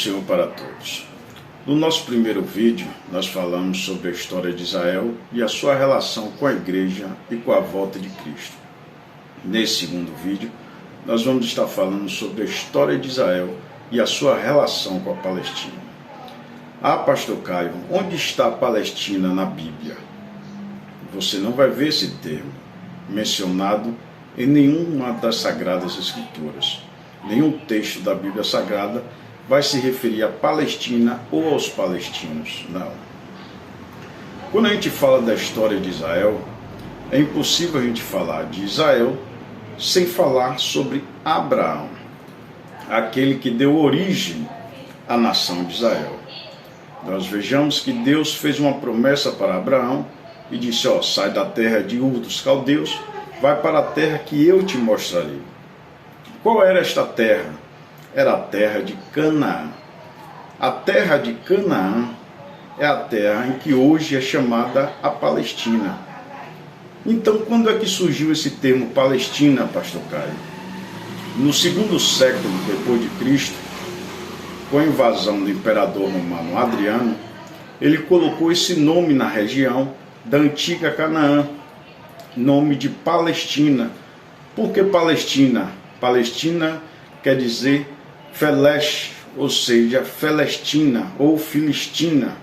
Senhor para todos. No nosso primeiro vídeo, nós falamos sobre a história de Israel e a sua relação com a igreja e com a volta de Cristo. Nesse segundo vídeo, nós vamos estar falando sobre a história de Israel e a sua relação com a Palestina. Pastor Caio, onde está a Palestina na Bíblia? Você não vai ver esse termo mencionado em nenhuma das Sagradas Escrituras. Nenhum texto da Bíblia Sagrada vai se referir à Palestina ou aos palestinos, não. Quando a gente fala da história de Israel, é impossível a gente falar de Israel sem falar sobre Abraão, aquele que deu origem à nação de Israel. Nós vejamos que Deus fez uma promessa para Abraão e disse, sai da terra de Ur dos Caldeus, vai para a terra que eu te mostrarei. Qual era esta terra? Era a terra de Canaã. A terra de Canaã é a terra em que hoje é chamada a Palestina. Então, quando é que surgiu esse termo Palestina, pastor Caio? No segundo século depois de Cristo, com a invasão do imperador romano Adriano, ele colocou esse nome na região da antiga Canaã, nome de Palestina. Por que Palestina? Palestina quer dizer Felesh, ou seja, Felestina ou Filistina,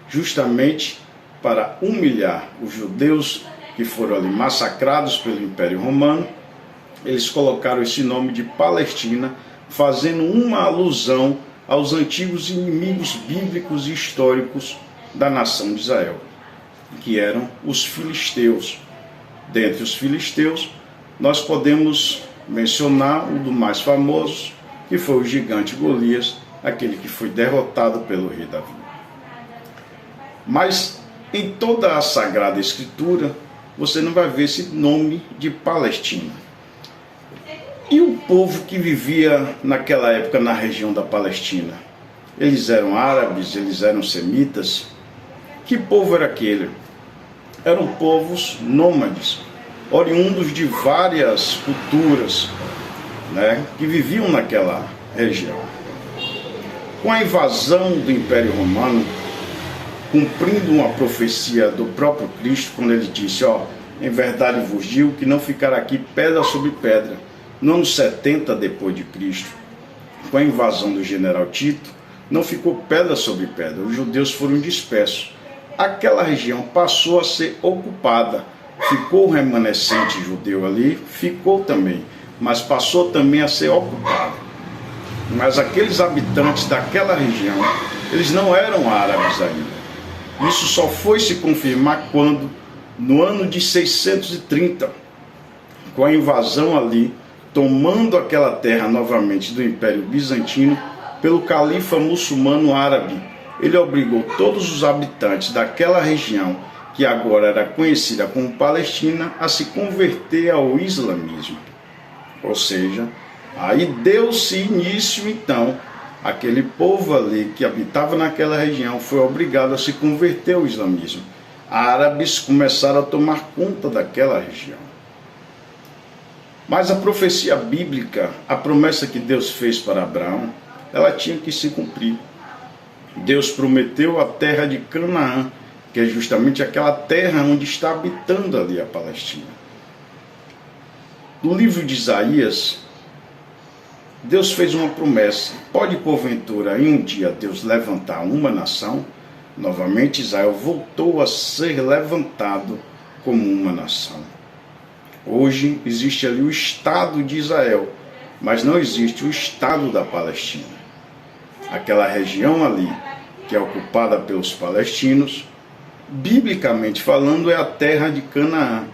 justamente para humilhar os judeus que foram ali massacrados pelo Império Romano. Eles colocaram esse nome de Palestina, fazendo uma alusão aos antigos inimigos bíblicos e históricos da nação de Israel, que eram os filisteus. Dentre os filisteus, nós podemos mencionar um dos mais famosos, que foi o gigante Golias, aquele que foi derrotado pelo rei Davi. Mas em toda a Sagrada Escritura, você não vai ver esse nome de Palestina. E o povo que vivia naquela época na região da Palestina? Eles eram árabes, eles eram semitas. Que povo era aquele? Eram povos nômades, oriundos de várias culturas, que viviam naquela região. Com a invasão do Império Romano, cumprindo uma profecia do próprio Cristo, quando ele disse, em verdade vos digo que não ficará aqui pedra sobre pedra, no ano 70 depois de Cristo, com a invasão do general Tito, não ficou pedra sobre pedra, os judeus foram dispersos. Aquela região passou a ser ocupada, ficou o remanescente judeu ali, ficou também, mas passou também a ser ocupado. Mas aqueles habitantes daquela região, eles não eram árabes ainda. Isso só foi se confirmar quando, no ano de 630, com a invasão ali, tomando aquela terra novamente do Império Bizantino, pelo califa muçulmano árabe, ele obrigou todos os habitantes daquela região, que agora era conhecida como Palestina, a se converter ao islamismo. Ou seja, aí deu-se início, então, aquele povo ali que habitava naquela região foi obrigado a se converter ao islamismo. Árabes começaram a tomar conta daquela região. Mas a profecia bíblica, a promessa que Deus fez para Abraão, ela tinha que se cumprir. Deus prometeu a terra de Canaã, que é justamente aquela terra onde está habitando ali a Palestina. No livro de Isaías, Deus fez uma promessa. Pode, porventura, em um dia Deus levantar uma nação? Novamente Israel voltou a ser levantado como uma nação. Hoje existe ali o Estado de Israel, mas não existe o Estado da Palestina. Aquela região ali, que é ocupada pelos palestinos, biblicamente falando, é a terra de Canaã.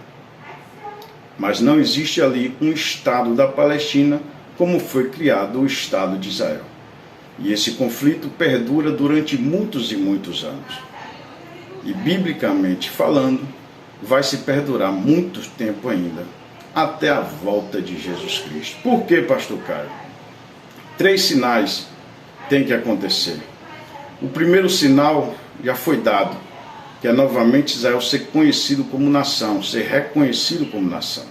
Mas não existe ali um Estado da Palestina, como foi criado o Estado de Israel. E esse conflito perdura durante muitos e muitos anos. E biblicamente falando, vai se perdurar muito tempo ainda, até a volta de Jesus Cristo. Por que, pastor Caio? 3 sinais têm que acontecer. O primeiro sinal já foi dado, que é novamente Israel ser conhecido como nação, ser reconhecido como nação.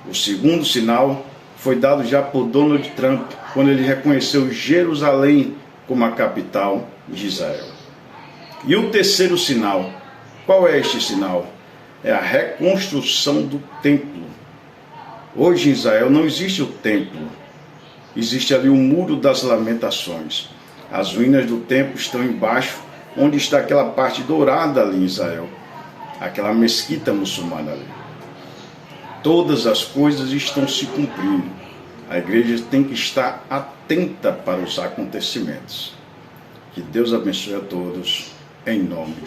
O segundo sinal foi dado já por Donald Trump, quando ele reconheceu Jerusalém como a capital de Israel. E o terceiro sinal, qual é este sinal? É a reconstrução do templo. Hoje em Israel não existe o templo, existe ali o Muro das Lamentações. As ruínas do templo estão embaixo, onde está aquela parte dourada ali em Israel, aquela mesquita muçulmana ali. Todas as coisas estão se cumprindo. A igreja tem que estar atenta para os acontecimentos. Que Deus abençoe a todos, em nome de